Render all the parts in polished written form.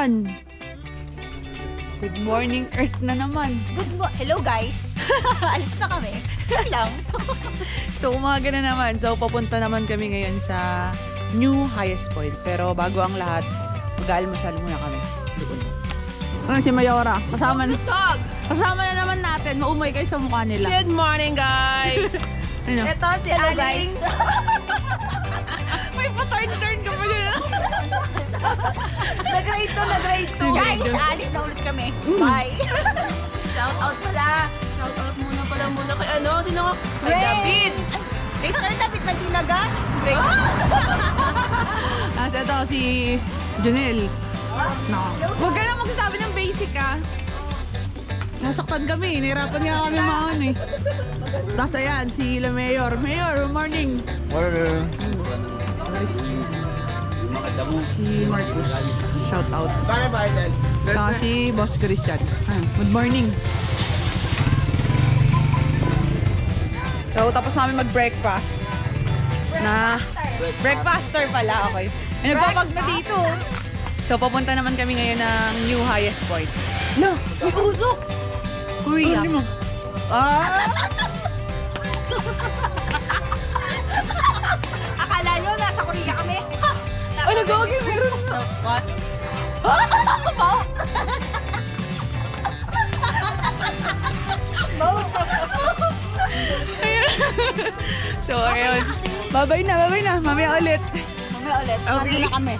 yan? Good morning, Earth na naman. Hello guys. Alis na kami. Yan lang. So umaga na naman. So papunta naman kami ngayon sa New Highest Point. Pero bago ang lahat, mag-almusal muna kami. Ano si Mayora? Kasama na naman natin. Maumay kayo sa mukha nila. Good morning, guys! Ano? Ito si Hello, Aling. May pa-turn ka pa dyan. Nag-grade 2. Guys, alis na ulit kami. Bye. Shout out pala. Shout out muna kay ano? Sino nga? Kay David. Guys, kaya David na dinaga. Ito si Junel. No. Huwag ka na magsasabi ng basic Nasaktan kami, nahirapan nga kami maon Tapos ayan, si La Mayor. Mayor, good morning. Morning. Si Marcus, shout out. Saka si Boss Christian. Good morning. So, tapos namin mag-breakfast. Breakfaster pala, okay. May nagpapag na dito. So, papunta naman kami ngayon ng New Highest Point. No, may usok! Korea. Akala nyo, nasa Korea kami. Ano gawin? Meron na. What? So, ayun. Bye-bye na. Mamaya ulit. Mati na kami.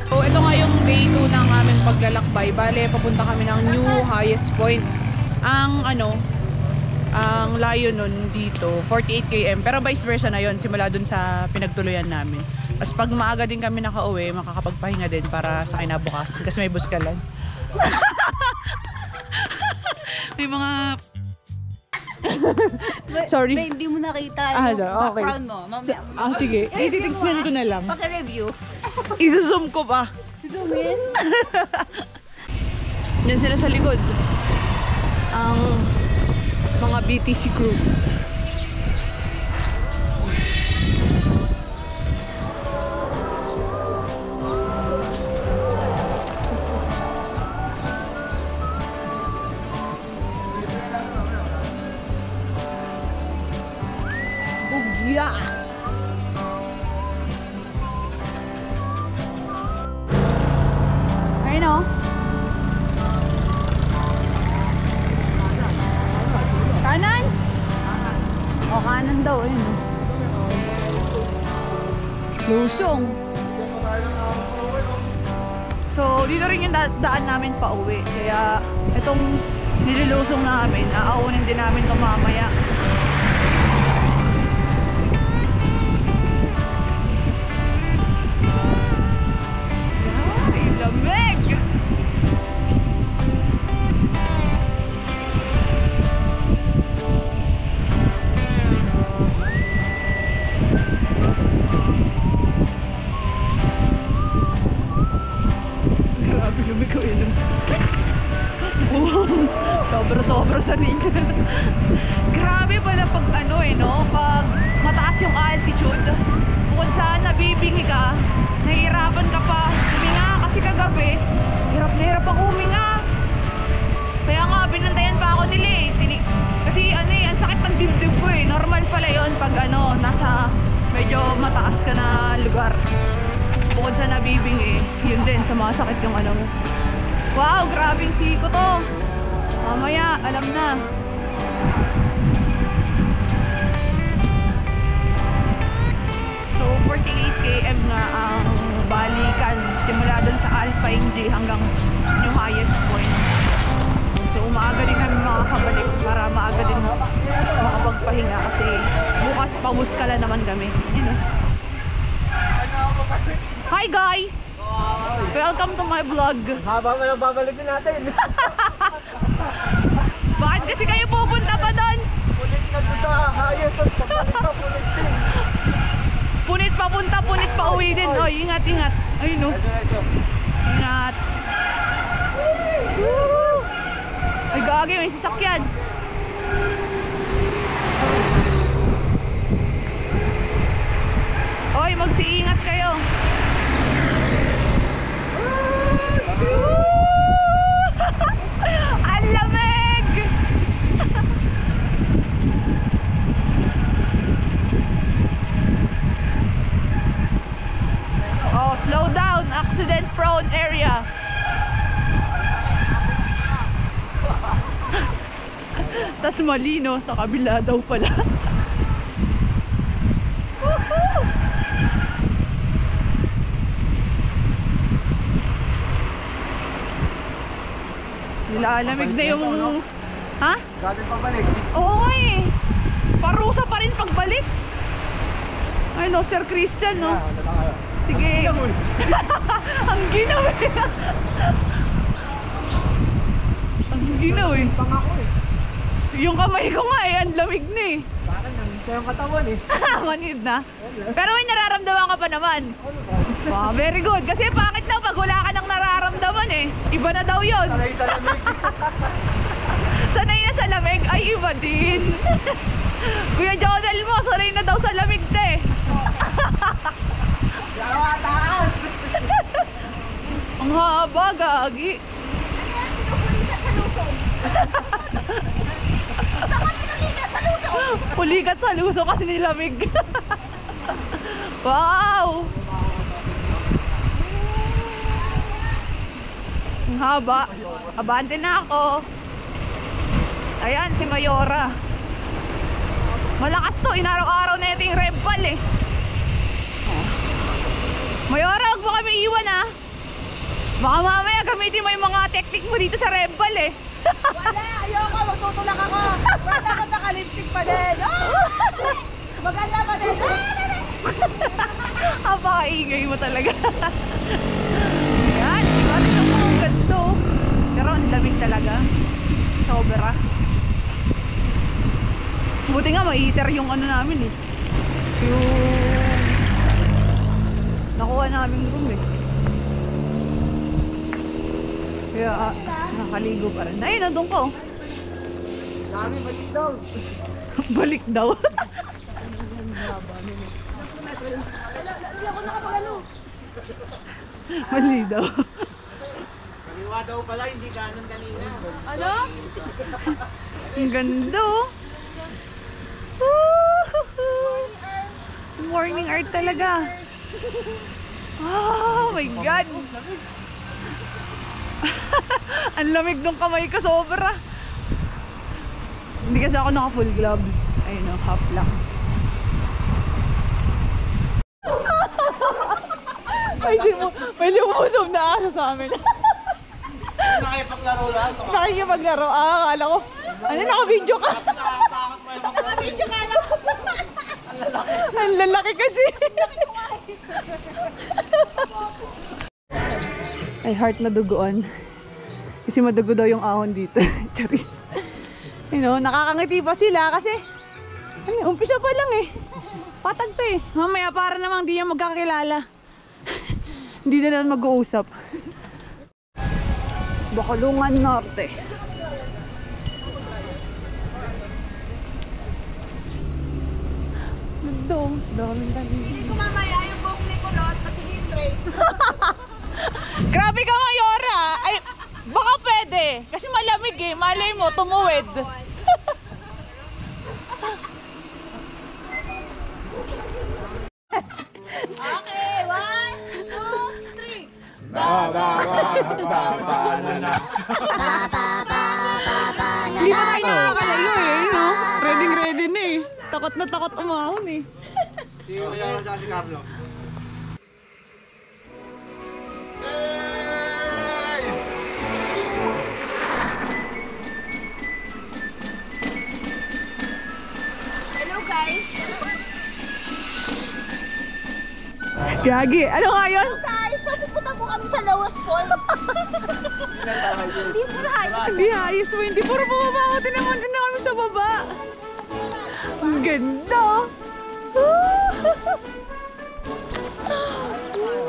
So, ito nga yung day 2 ng aming paglalakbay. Bale, papunta kami ng New Highest Point. Ang layo nun dito, 48 km. Pero vice versa na yon, simula dun sa pinagtuluyan namin. Tapos pag maaga din kami nakauwi, makakapagpahinga din para sa kinabukasan. Kasi may buskalan. May mga... Sorry. Hindi mo nakita yung okay. background mo. Sige. Ititignan ko na lang. Paki-review. Isusum ko pa. Zoom in. Yan sila sa likod. Ang mga BTC crew. Yes! Ayun o. Kanan? O, kanan daw. Ayun o. Lusong. So, dito rin yung daan namin pa uwi. Kaya, itong nililusong namin, aaunin din namin ito mamaya. Lamig! Grabe lumig ko yun. Sobra-sobra sa ninyo. Grabe pala pag pag mataas yung altitude. Bukod saan nabibingi ka, nahihirapan ka pa huminga kasi kagabi hirap na hirap ako huminga. Kaya nga binantayan pa ako nila kasi ang sakit ng dibdib ko normal pala yun pag nasa medyo mataas ka na lugar. Bukod sa nabibingi, yun din sa mga sakit yung mo. Wow, grabing siko to. Mamaya alam na. So 48 km nga ang balikan simula dun sa Alpha Inji hanggang New Highest Point. So maaga din kami makakabalik para maaga din makapagpahinga kasi bukas pamuskala naman kami. Hi guys! Welcome to my vlog. Haba mo lang babalik din natin. Bakit kasi kayo pupunta pa doon? Punit na sa highest point. Punit papunta, punit pa uwi din. Oh, ingat. Ayun o. Ingat. Woo! Ay gagi, may sasakyan. Oy, magsiingat kayo. Tas malino sa kabila daw pala. Nilalamig na yung... Ha? Galing pabalik. Oo nga eh. Parusa pa rin pagbalik. Ay no, Sir Christian no. Sige. Ang ginaw eh. Ang ginaw eh. Pangako eh. Yung kamay ko nga eh, ang lamig na eh. Bakit nandito yung katawan eh. Manid na. Pero may nararamdaman ka pa naman. Wow, very good. Kasi bakit daw pag wala ka nang nararamdaman eh. Iba na daw yun. Sanay sa lamig. Sanay na sa lamig, ay iba din. Kuya Jonel mo, sanay na daw sa lamig na eh. Taas! Ang haba, gagi. Pulikat sa luso kasi nilamig. Wow! Ang haba. Abante na ako. Ayan, si Mayora. Malakas to, inaraw-araw na ito yung Rebal eh. Mayora, huwag mo kami iwan ha. Baka mamaya gamitin mo yung mga technique mo dito sa Rebal eh. Wala, ayoko, magtutulak ako. Wala ako nakalipstick pa din. Maganda pa din. Napakaingay mo talaga. Yan, iba rin ang mga ganito. Pero ang lamig talaga. Sobra. Buti nga ma-heater yung ano namin eh. Yung nakuha namin room eh. Kaya nakaligo pa rin. Ayun, nandun ko. Dami, balik daw. Balik daw. Hindi ako nakapagano. Mali daw. Kaliwa daw pala, hindi ganon kanina. Ano? Ang ganda oh. Morning art talaga. Oh my God. Ang lamig ng kamay ko, sobra. Hindi kasi ako naka full gloves. Ayun o, half lang. May lumusob na aso sa amin. Nakipaglaro lang. Nakikipaglaro. Ah, akala ko. Ano, naka-video ka? Nakakatakot mo yung Video ka lang. Ang lalaki kasi. Ay, heart madugoan. Kasi madugo daw yung ahon dito. Charis. You know, nakakangiti pa sila kasi ano, umpisa pa lang eh. Patag pa eh. Mamaya para namang di yan magkakilala. Hindi na naman mag-uusap. Bakalungan Norte. Doon, daming kanina. Hindi ko mamaya yung buhok ni Kulot at hindi straight. Grabe ka, Mayora! Ay, baka pwede. Kasi malamig eh. Malay mo, tumuwid. Okay, 1, 2, 3. Hindi pa tayo nakakalayo eh. No? Ready na eh. Takot na takot umahon eh. Hindi ko yan si Carlo. Hello guys. Gagi, ano nga yun? Hello guys, so pupunta po kami sa Lawas Point. Hindi mo na hayos. Hindi ayos mo, hindi puro bumaba ako. Tinaman din na kami sa baba. Ang ganda.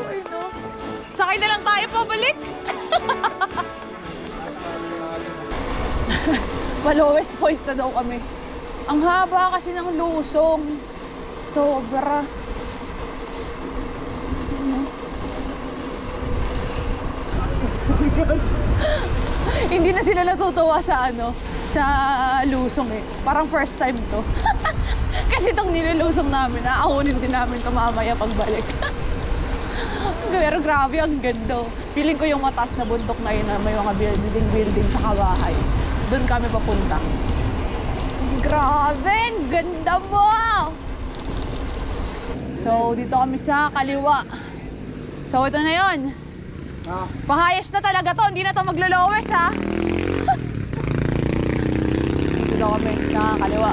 Ay no. Sakay na lang tayo pabalik. Lowest point na daw kami. Ang haba kasi ng lusong. Sobra. Hindi na sila natutuwa sa ano, sa lusong eh. Parang first time to. Kasi itong nilulusong namin, aahunin din namin ito mamaya pagbalik. Pero grabe, ang ganda. Feeling ko yung mataas na bundok na yun na may mga building sa kabahay. Doon kami papunta. Dambo! So, dito kami sa kaliwa. So, ito na yun. Pahayas na talaga to. Hindi na to maglo-lowers, ha? Dito kami sa kaliwa.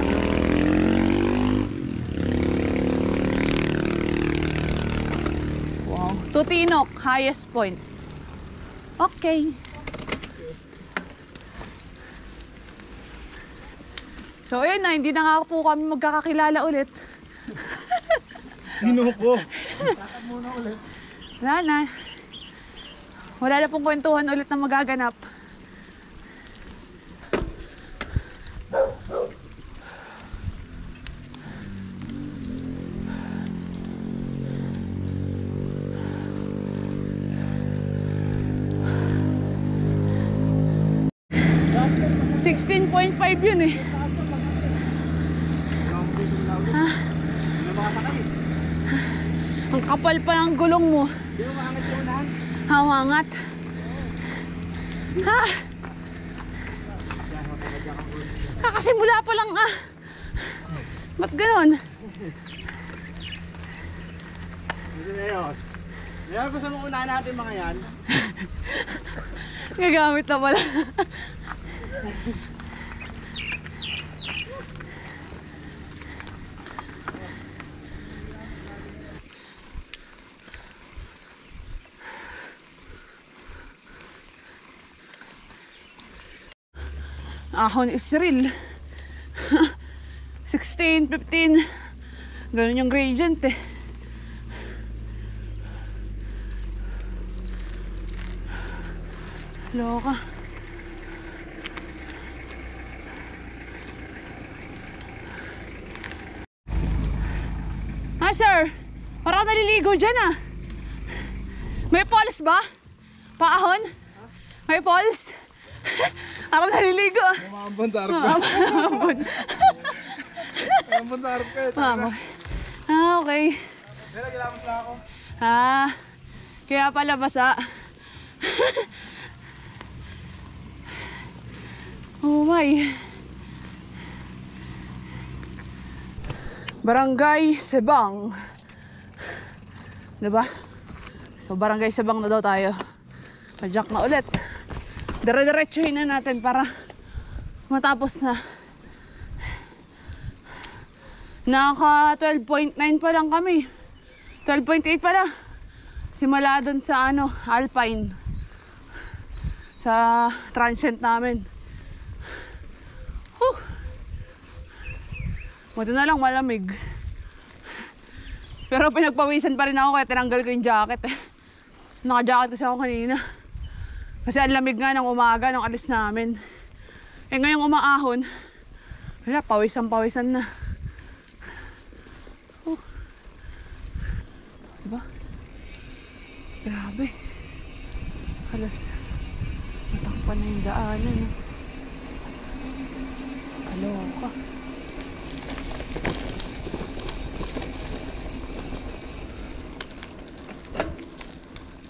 Wow. Tutinok, highest point. Okay. So, ayun na. Hindi na nga po kami magkakakilala ulit. Sino ko? Wala na. Wala na pong kwentuhan ulit na magaganap. $16.5 yun eh. Ang kapal pa ng gulong mo. Di mo maangat yung unahan? Hawangat. Ha? Kakasimula pa lang ah. Ba't ganon? Ito na yun. Mayroon gusto mong unahan natin mga yan. Gagamit na pala. Ahon is real. 16, 15. Ganun yung gradient eh. Loka. Ah, sir. Parang naliligo dyan ah. May falls ba? Paahon? May falls? Parang naliligo ah. Mamambon sa harap ka. Mamambon sa harap ka. Ah, okay. Kaya kailangan pala ako. Ah, kaya pala basa. Oh my. Barangay Sebang. Diba? So Barangay Sebang na daw tayo. Padjak na ulit. Dire-diretsuhin na natin para matapos na. Naka 12.9 pa lang kami. 12.8 pala. Simula dun sa ano, Alpine. Sa transient namin. Buti na lang malamig. Pero pinagpawisan pa rin ako kaya tinanggal ko yung jacket eh. Naka-jacket kasi ako kanina. Kasi ang lamig nga ng umaga nung alis namin. Eh ngayong umaahon, wala, pawisan na. Diba? Grabe. Halos matakpan na yung daanan. Kaloka.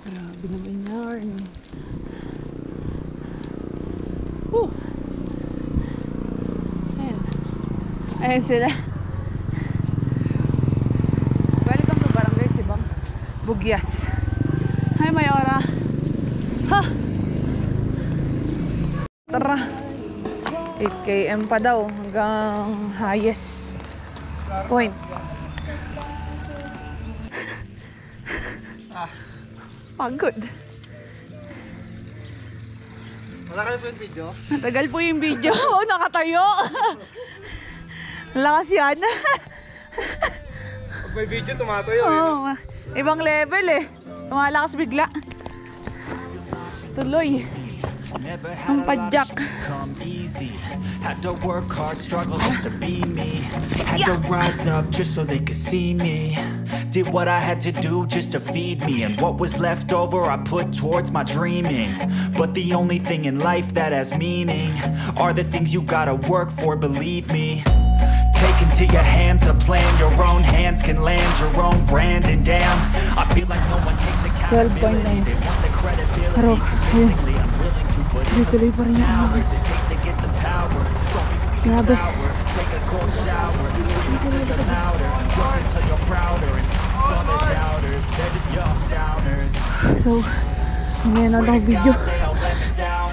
Grabe naman yarn. Ayan. Ayan sila. Welcome to Barangay Sebang, Bugyas. Hi Mayora. Ha! Tara. 8 km pa daw hanggang highest point. Pagod. Matagal po yung video? Matagal po yung video. Oo, nakatayo. Lakas yan. Pag may video, tumatayo Oo, ibang level eh. Tumalakas bigla. Tuloy. Ang padjak. Had to work hard, struggle just to be me. Had to rise up just so they could see me. Did what I had to do just to feed me. And what was left over I put towards my dreaming. But the only thing in life that has meaning are the things you gotta work for, believe me. Take into your hands a plan. Your own hands can land your own brand. And damn, I feel like no one takes accountability. They want the credibility. Convincingly I'm willing to put in the hours it takes to get some power. Don't be sour. Take a cold shower. Scream until you're louder, work until you're prouder, and all the doubters, they're just young downers. So, ngayon na lang video. They all let me down.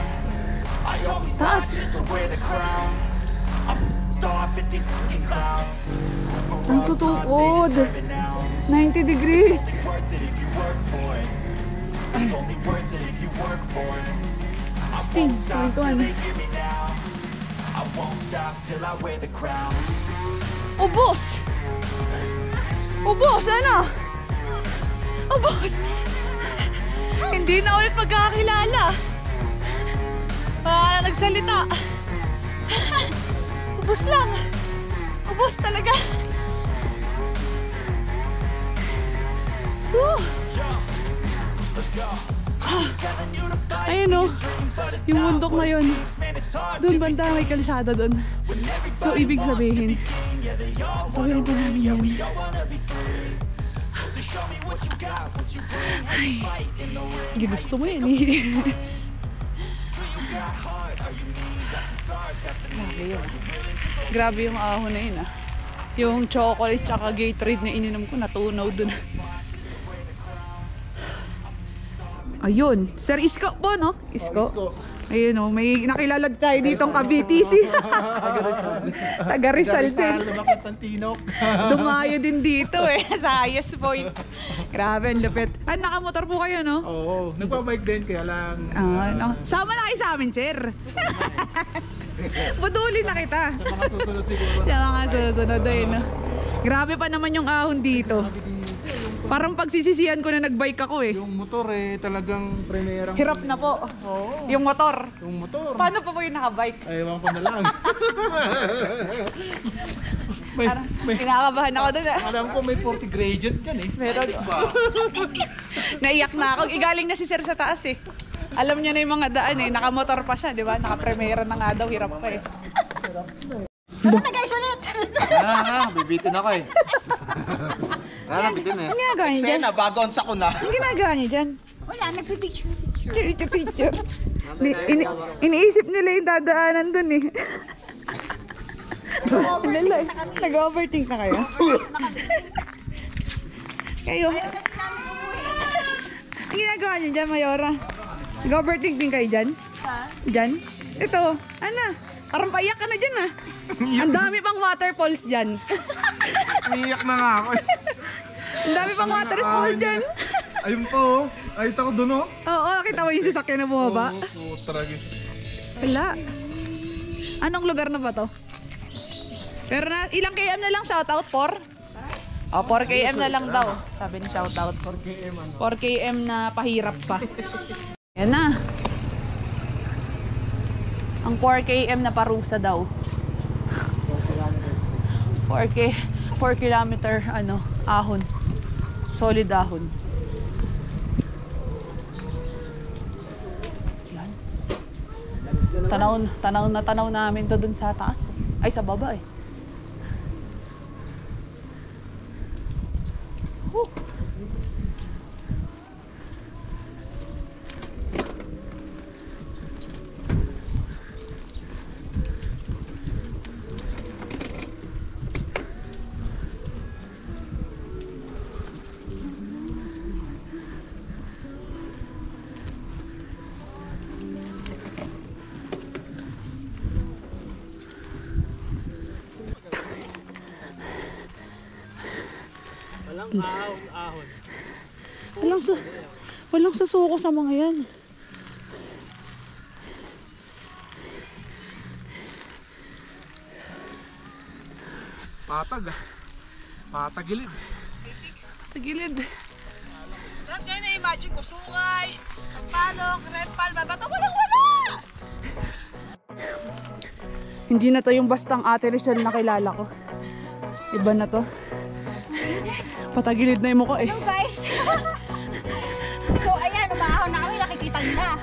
I always thought just to wear the crown. I'm off at these fucking clowns. Ang tutukod. 90 degrees. Worth it if you work for it. It's only worth it if you work for it. I won't stop till they hear me now. I won't stop till I wear the crown. Ubos! Ubos, ano? Ubos! Hindi na ulit magkakakilala. Nagsalita. Ubos lang. Ubos talaga. Ayun o, yung bundok na yun. Doon banda may kalsada doon. So ibig sabihin, tawirin pa namin yan. Ay, ginusto mo yan eh. Grabe yun. Grabe yung ahon na yun ah. Yung chocolate tsaka Gatorade na ininom ko, natunaw dun. Ayun, Sir Isko po, no? Isko. Ayun o, may nakilala tayo ditong ka-BTC. Taga Rizal din. Dumayo din dito eh, sa highest point. Grabe, ang lupit. Nakamotor po kayo, no? Oo, nagpa-bike din, kaya lang... No. Sama na kayo sa amin, sir. Buduli na kita. Sa mga susunod siguro. Sa mga susunod ayun, no? Grabe pa naman yung ahon dito. Parang pagsisisihan ko na nagbike ako eh. Yung motor eh, talagang primerang... Hirap na po. Oo. Yung motor. Yung motor. Paano pa po yung nakabike? Ay, ewan ko na lang. Parang kinakabahan ako dun ah. Alam ko may 40 gradient dyan eh. Meron. Naiyak na ako. Igaling na si sir sa taas eh. Alam niya na yung mga daan eh. Nakamotor pa siya, di ba? Nakapremera na nga daw. Hirap pa eh. Tara na guys ulit! Bibitin ako eh. Bibitin eh. Ang ginagawa niya dyan? bago-ons ako na. Ang ginagawa niya dyan? Wala, nagpipicture. Picture. Iniisip nila yung dadaanan dun eh. Nag-overthink na kayo? Kayo? Ang ginagawa niyo dyan, Mayora? Nag-overthink din kayo dyan? Dyan? Ito, ano? Parang paiyak ka na dyan ah. Ang dami pang waterfalls dyan. Umiiyak na nga ako eh. Ang dami pang waterfalls dyan. Ayun po oh. Ayun ako dun oh. Oo, kita mo yung sasakyan na bumaba? Oo, tragis. Wala. Anong lugar na ba to? Pero na, ilang km na lang shoutout? 4? Oh, 4 km na lang daw. Sabi ni shoutout. 4 km ano? 4 km na pahirap pa. Yan na. Ang 4 km na parusa daw. 4 kilometer ano, ahon. Solid ahon. Yan. Tanaw namin to dun sa taas. Ay, sa baba eh. Walang susuko sa mga yan. Patag ah. Patagilid. Tagilid. Lahat ngayon na-imagine ko, sungay, palok, rempal, babato, walang-wala! Hindi na to yung bastang Ate Rizal na kilala ko. Iba na to. Patagilid na yung mukha eh. Hello guys! So ayan, umahon na kami, nakikita nila.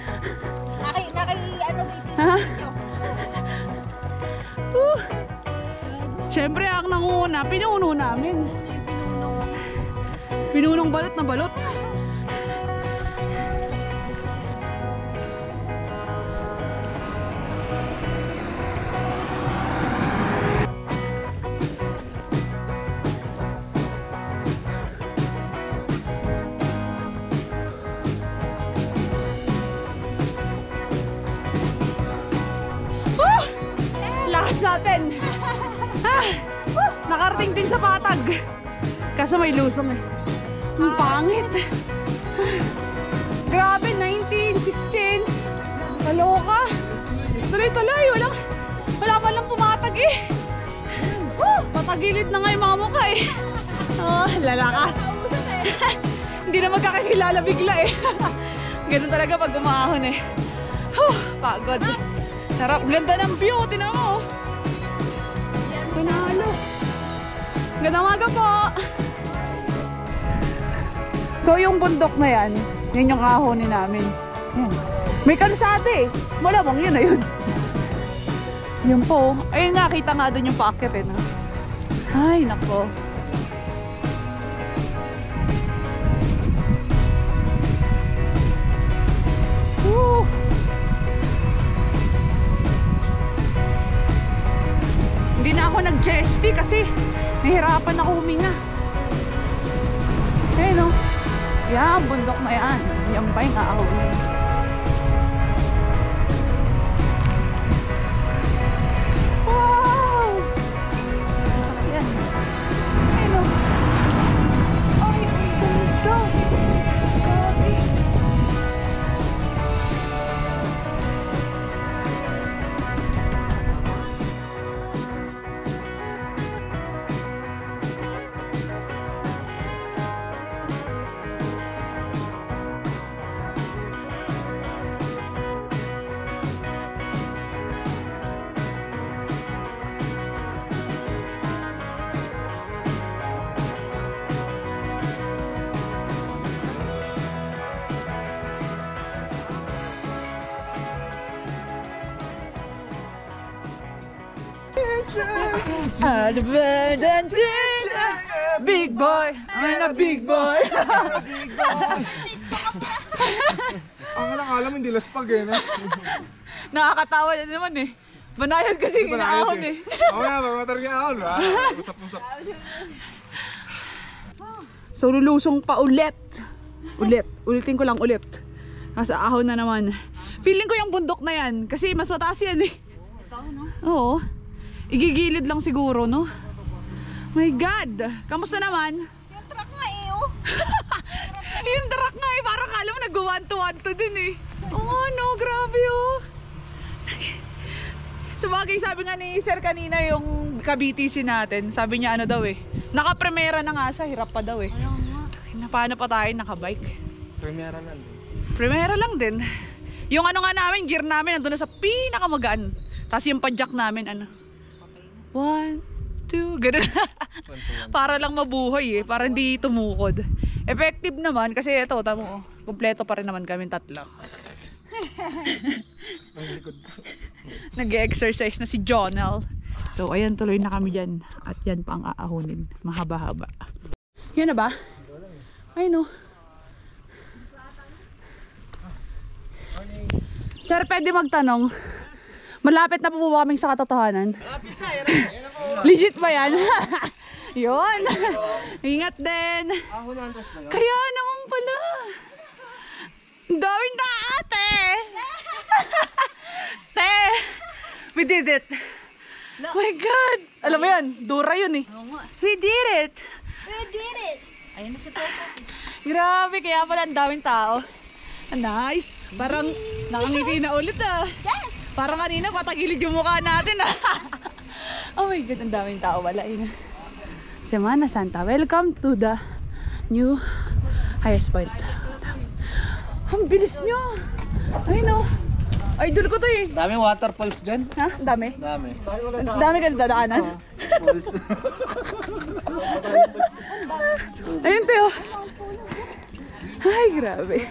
Ano video? Siyempre, ang nanguna, pinuno namin. Pinunong balot na balot. Nakarating din sa Patag. Kaso may lusong eh. Ang pangit. Grabe, 19, 16. Kaloka. Tuloy-tuloy. Wala pa lang pumatag eh. Patagilid na nga yung mga mukha eh. Oh, lalakas. Hindi na magkakakilala bigla eh. Ganun talaga pag umahon eh. Pagod. Sarap. Ganda ng view. Tinan mo. Panalo. Gandang umaga po. So yung bundok na yan, yan yung ahonin namin. Yan. May kalsada eh. Malamang yun na yun. Yun po. Ayun nga, kita nga dun yung packet eh. No? Ay, nako. Woo! Hindi na ako nag-jesty kasi nahirapan ako huminga. Okay, no? Yan, bundok na yan. Yan ba yung aahawin? Wow! Yan. Okay, no? Ay, ang ganda! Grabe! Big boy, I'm a big boy. Ang nakakala mo hindi laspag eh, no? Nakakatawa na naman eh. Banayad kasi inaahon eh. Oo nga, magmatar yung ahon, ba? Usap-usap. So lulusong pa ulit. Ulitin ko lang ulit. Nasa ahon na naman. Feeling ko yung bundok na yan kasi mas mataas yan eh. Oo. Igigilid lang siguro, no? My God! Kamusta naman? Yung truck nga eh, oh. Yung truck nga eh, parang kala mo nag-1-2-1-2 din eh. Oo, no, grabe oh. Sabagay, sabi nga ni Sir kanina yung ka-BTC natin, sabi niya ano daw eh, naka-primera na nga siya, hirap pa daw eh. Ayaw nga. Paano pa tayo naka-bike? Primera lang din. Primera lang din. Yung ano nga namin, gear namin, nandun na sa pinakamagaan. Tapos yung padjak namin, ano? 1, 2, gano'n. Para lang mabuhay eh, para hindi tumukod. Effective naman kasi ito, tamo, kompleto pa rin naman kami tatlo. Nag-exercise na si Jonel. So ayan, tuloy na kami dyan. At yan pa ang aahonin, mahaba-haba. Yan na ba? Ay no. Sir, pwede magtanong, malapit na po ba kaming sa katotohanan? Malapit na, yan na. Legit ba yan? Yun. Ingat din. Kaya naman pala. Ang daming taate. Te, we did it. Oh my God. Alam mo yun, dura yun eh. We did it. We did it. Ayun na si Toto. Grabe, kaya pala ang daming tao. Nice. Parang nakangiti na ulit ah. Yes. Parang kanina patagilid yung mukha natin ah. Oh my God, ang daming tao pala. Semana Santa. Welcome to the new highest point. Ang bilis nyo. Ay no. Idol ko to eh. Daming waterfalls dyan. Ha? Ang dami? Dami. Ang dami ka na dadaanan? Ayun Teo. Ay grabe.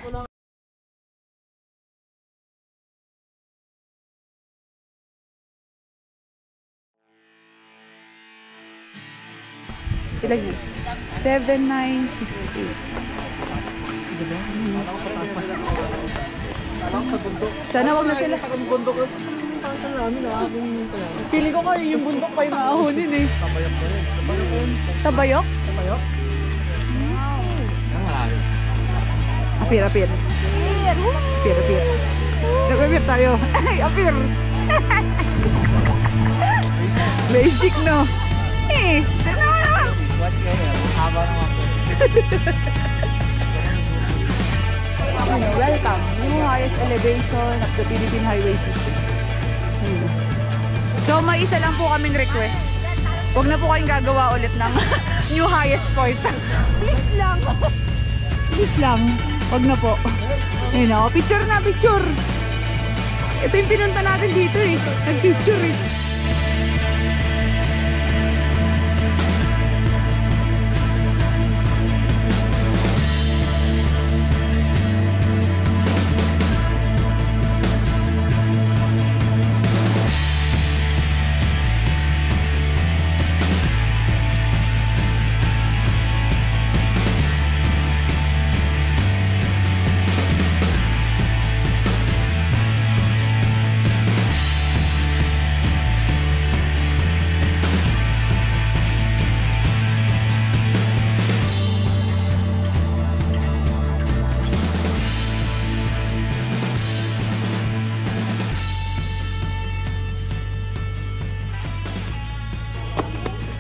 Ilan yun? 7,960. Sana wag na sila. Feeling ko kayo yung bundok pa yung maahonin eh. Tabayok? Tabayok? Apir, apir. Apir, apir. Nag-apir tayo. Ay, apir. Basic no? panis! Tara! What kayo? Haba mo ako. Welcome! New highest elevation of the Philippine Highway System. Ayun. So, may isa lang po kaming request. Huwag na po kayong gagawa ulit ng new highest point. Please lang! Please lang. Huwag na po. Ayun o, picture na, picture! Ito yung pinunta natin dito eh. Nag-picture eh.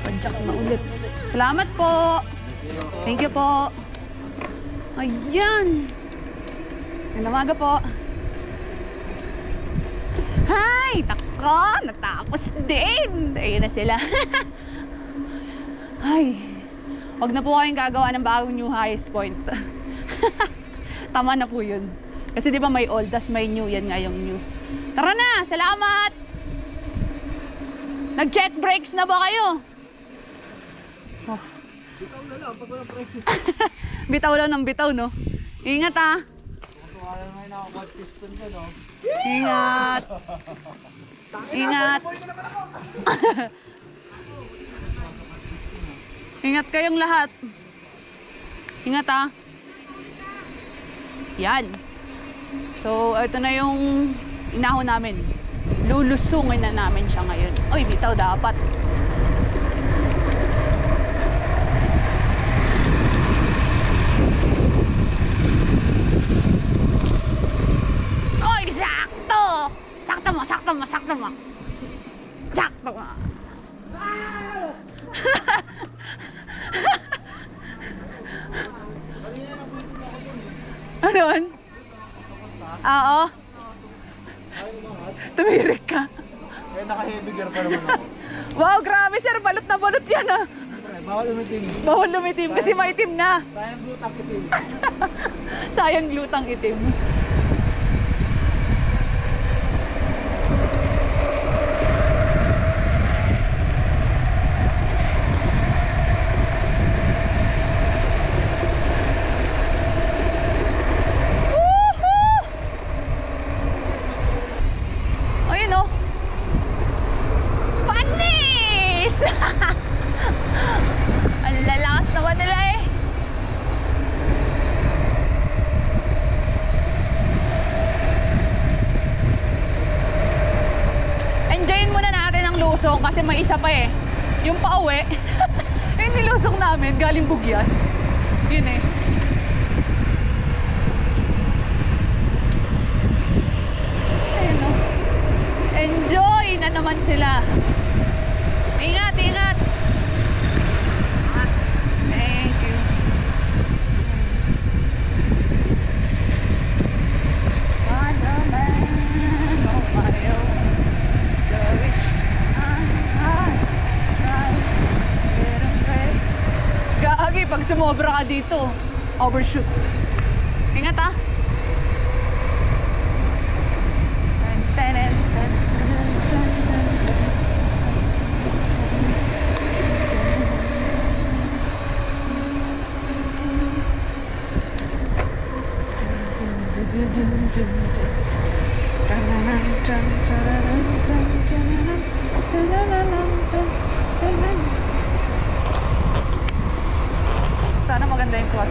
Padyak na ulit. Salamat po. Thank you po. Ayan. Namaga po. Hi! Tako! Natapos din! Ayun na sila. Ay. Huwag na po kayong gagawa ng bagong new highest point. Tama na po yun. Kasi di ba may old, tas may new. Yan nga yung new. Tara na! Salamat! Nag-check brakes na ba kayo? Oh. Bitaw na lang, pag walang break. Bitaw lang ng bitaw, no? Ingat ah! Kung wala na ngayon ako, bad piston ka, no? Ingat! Ingat! Ingat kayong lahat. Ingat ah. Yan. So, ito na yung inahon namin. Lulusungin na namin siya ngayon. Oy, bitaw dapat. Oy, sakto! Sakto mo, sakto mo, sakto mo. Sakto mo. Ano yun? Oo. Tumirik ka. Kaya naka-heavy gear pa naman ako. Wow, grabe sir. Balot na balot yan ah. Bawal umiting. Bawal lumitim kasi maitim na. Sayang blutang itim. Sayang glutang itim. Ayun oh. Panis! Ang lalakas naman nila eh. Enjoyin muna natin ang lusong kasi may isa pa eh. Yung pauwi, yung nilusong namin galing Bugyas. Yun eh. Ayun oh. Enjoy na naman sila. Ingat, ingat. Thank you. Gaagi, pag sumobra ka dito, overshoot. Ingat ah. Sana maganda yung tuwas.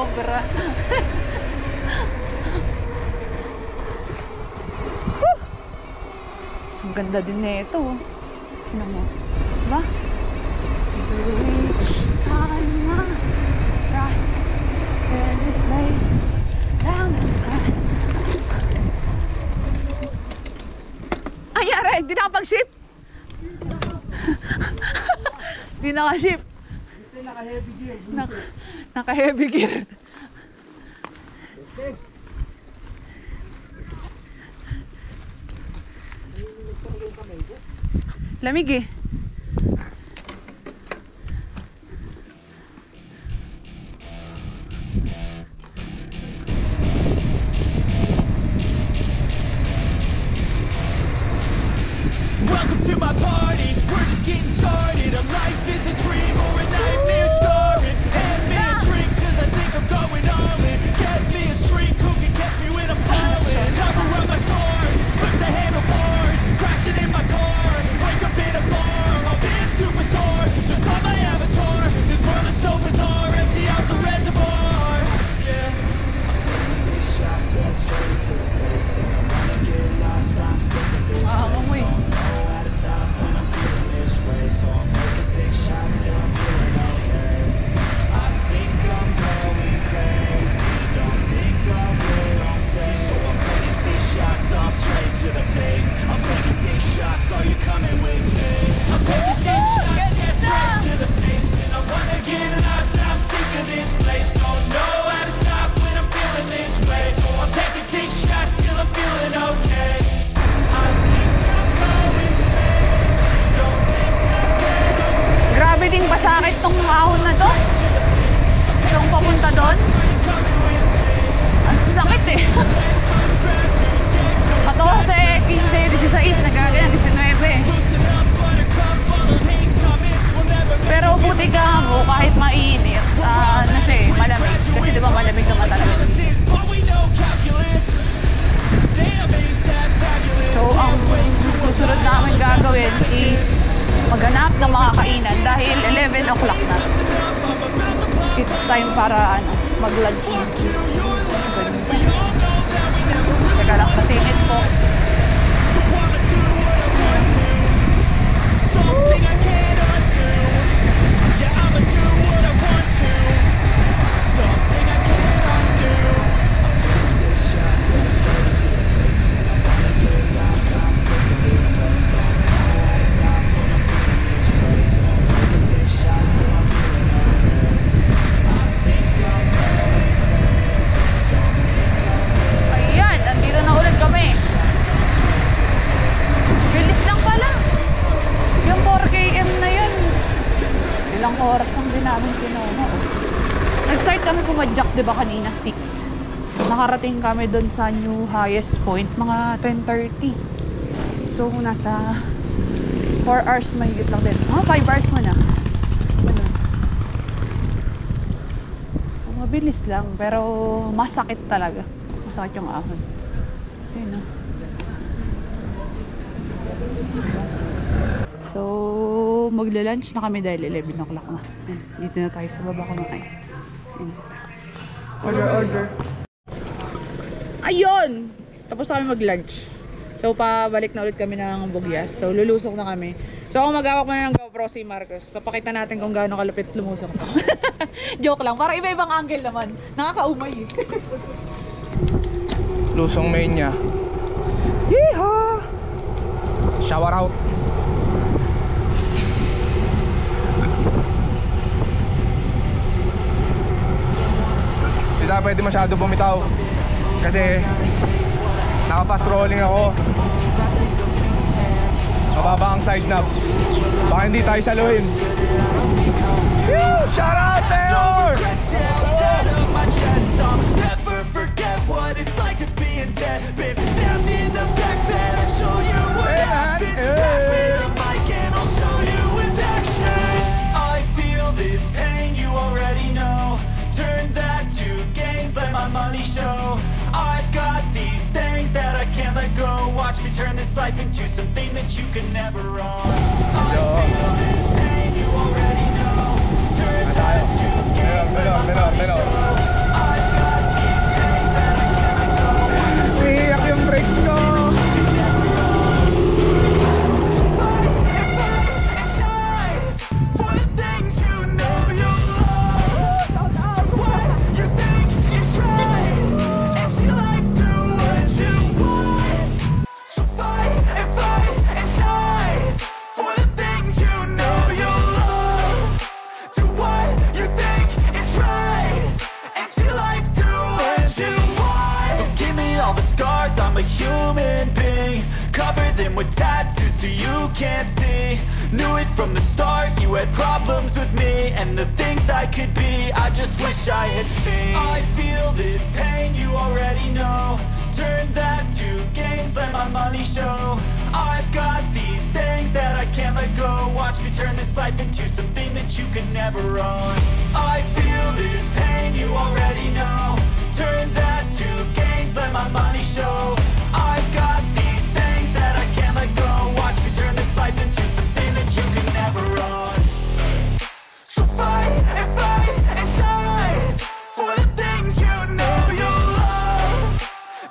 Sobra. Ang ganda din na ito. Ano mo? Diba? Ay, yare! Hindi nakapag-ship! Hindi naka-ship. Naka-heavy gear. Lamig eh. Welcome to my party, we're just getting started. A life is a dream or a nightmare scarring. Hand me a drink cause I think I'm going all in. Get me a shrink who can catch me when I'm falling. Cover up my scars, flip the handlebars. Crashing in my car, wake up in a bar. I'll be a superstar, just on my avatar. This world is so bizarre, empty out the reservoir. Yeah, I'm taking 6 shots, yeah, straight to the face. And I wanna get lost, I'm sick of this place. Don't know how to stop when I'm feeling this way. So I'm taking 6 shots till I'm feeling okay. I think I'm going crazy, don't think I'll get on safe. So I'm taking 6 shots, all straight to the face. I'm taking 6 shots, are you coming with me? I'm taking 6 shots, yeah, straight to the face. And I wanna get lost, I'm sick of this place. Don't know how to stop when I'm feeling this way. So I'm taking 6 shots till I'm feeling okay. I think I'm going crazy, don't think I'll get on safe. Grabe ding pasakit tong ahon na to. Itong papunta doon. Ang sakit eh. 14, 15, 16, nagaganyan, 19. Pero buti ka mo, kahit mainit, ano siya eh, malamig. Kasi diba malamig naman talaga. So, ang susunod namin gagawin is maghanap ng mga kainan dahil 11 o'clock na. It's time para mag-lunch na. Teka lang, pasingit po. Something I can't undo. Yeah, I'ma do what I want to. Something I can't undo. I'm taking 6 shots, yeah, straight to the face. And I wanna get lost, I'm sick of this place. Don't know how to stop when I'm feeling this way. So I'm taking 6 shots till I'm feeling okay. I think I'm going crazy. Don't think I'll get. Ayan, nandito na ulit kami. Bilis lang pala. Yung 4km na yun. Ilang oras lang din namin kinuha. Nag-start kami pumadyak, diba kanina 6. Nakarating kami doon sa new highest point, mga 10:30. So, nasa 4 hours mahigit lang din. 5 hours mo na. Mabilis lang, pero masakit talaga. Masakit yung ahon. Ayun na. So, magla-lunch na kami dahil 11 o'clock na. Dito na tayo sa baba kumain. Order. Ayun! Tapos na kami mag-lunch. So, pabalik na ulit kami ng Bugyas. So, lulusok na kami. So, kung mag-awak mo na ng GoPro si Marcos, papakita natin kung gaano kalapit lumusok. Joke lang. Para iba-ibang angle naman. Nakakaumay eh. Lusong main niya. Yeehaw! Shower out. Hindi tayo pwede masyado bumitaw kasi naka-fast rolling ako. Mababa ang side knobs. Baka hindi tayo saluhin. Shout out there! Never forget what it's like to be in debt. Been stabbed in the back bed, I'll show you what happens. Pass me the mic and I'll show you with action. I feel this pain, you already know. Turn that to gains, let my money show. I've got these things that I can't let go. Watch me turn this life into something that you can never own. I feel this pain, you already know. Turn that to gains, let my money show. scars, I'm a human being. Cover them with tattoos so you can't see. Knew it from the start, you had problems with me and the things I could be, I just wish I had seen. I feel this pain, you already know. Turn that to gains, let my money show. I've got these things that I can't let go. Watch me turn this life into something that you could never own. I feel this pain, you already know. Turn that to gains, let my money show. I've got these things that I can't let go. Watch me turn this life into something that you could never own. So fight and die for the things you know you love.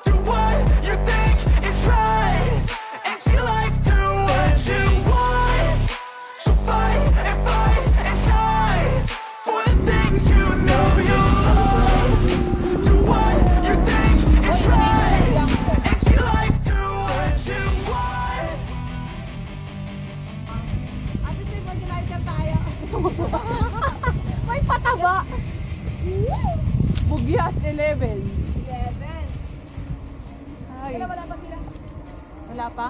Do what you think is right and see life do what you want. So fight and die for the things you know you love. Do what you think is right and see life do what you want. Ate, may mag-lighter tayo. May pataba. Bugyas 11. Ay. Wala pa sila. Wala pa?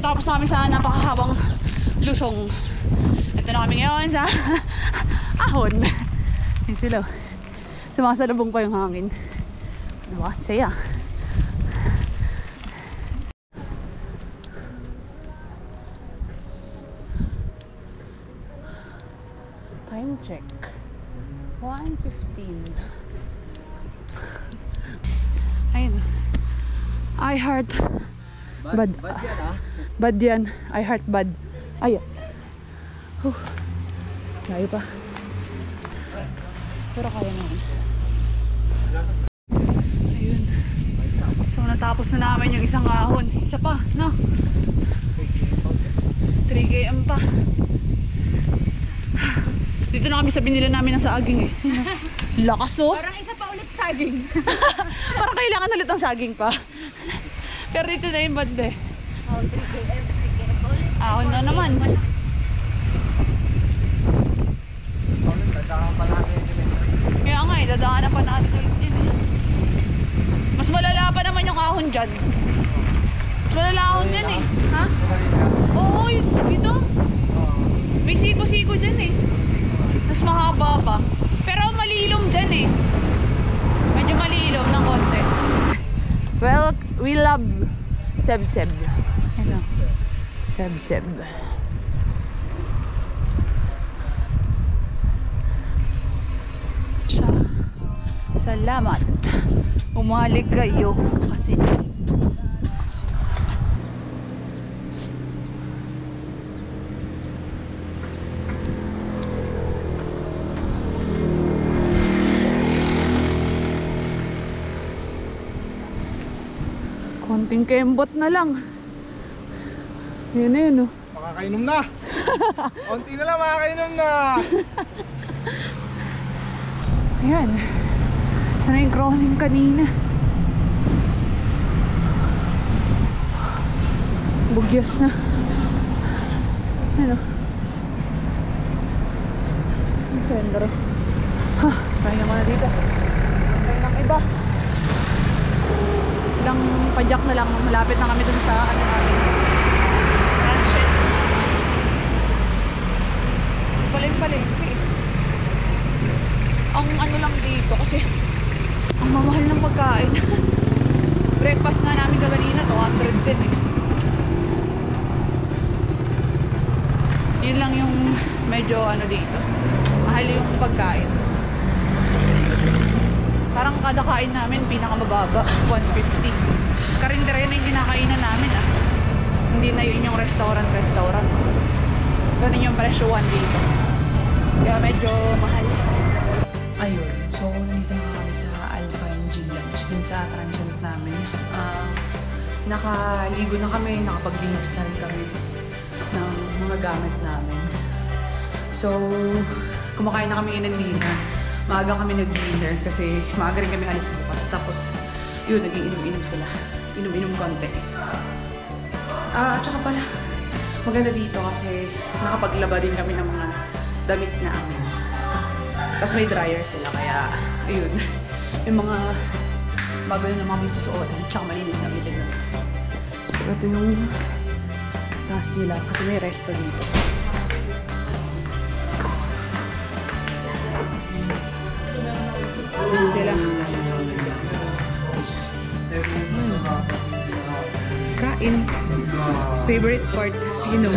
Tapos namin sa napakahabang lusong. Ito na kami ngayon sa ahon. Yun sila. Sumasalubong pa yung hangin. Diba? Saya. Time check. 1:15. Ayun. I heart Bad yan ah. Bad yan. I heart bad. Ayan. Layo pa. Pero kaya naman. Ayun. So natapos na namin yung isang ahon. Isa pa, no? 3 km pa. Dito na kami sa binila namin ng saging eh. Lakas oh. Parang isa pa ulit saging. Parang kailangan ulit ang saging pa. Pero dito na yung band eh. Oh, 3 km ulit. Ahon na naman. Kaya nga eh, dadaanan pa natin ulit yun eh. Mas malala pa naman yung ahon dyan. Mas malala ahon yan eh. Ha? Oo, yun, dito. May siko-siko dyan eh. Mas mahaba pa. Pero malilom dyan eh. Medyo malilom ng konti. Well, we love Seb-Seb. Ano? Seb-Seb. Salamat. Umalig kayo kasi konting kembot na lang. Yun na yun, oh. Makakainom na. Konti na lang, makakainom na. Ayan. Sana yung crossing kanina. Bugyas na. Ano? Ang sendro. Ha, kaya mo na dito. Kaya ng iba. Ilang padyak na lang. Malapit na kami dun sa ano namin. Ranchen. Paling-paling. Ang ano lang dito kasi ang mamahal ng pagkain. Breakfast nga namin kaganina, 200 din eh. Yun lang yung medyo ano dito. Mahal yung pagkain. Parang kada kain namin pinakamababa, 150. Karindere na yung kinakainan namin ah. Hindi na yun yung restaurant. Ganun yung presyuhan dito. Kaya medyo mahal. Ayun. So, nandito na kami sa Alpine Gym Lunch dun sa transient namin. Nakaligo na kami, nakapag-dinos na rin kami ng mga gamit namin. So, kumakain na kami ng dinner. Maaga kami nag-dinner kasi maaga rin kami alis bukas. Tapos, yun, nag-iinom-inom sila. Inom-inom konti. Tsaka pala, maganda dito kasi nakapaglaba din kami ng mga damit namin. Tapos may dryer sila, kaya, ayun. Yung mga bago na naman may susuotin, tsaka malinis na tingnan. So, ito yung taas nila kasi may resto dito. Sila. Kain. His favorite part, you know.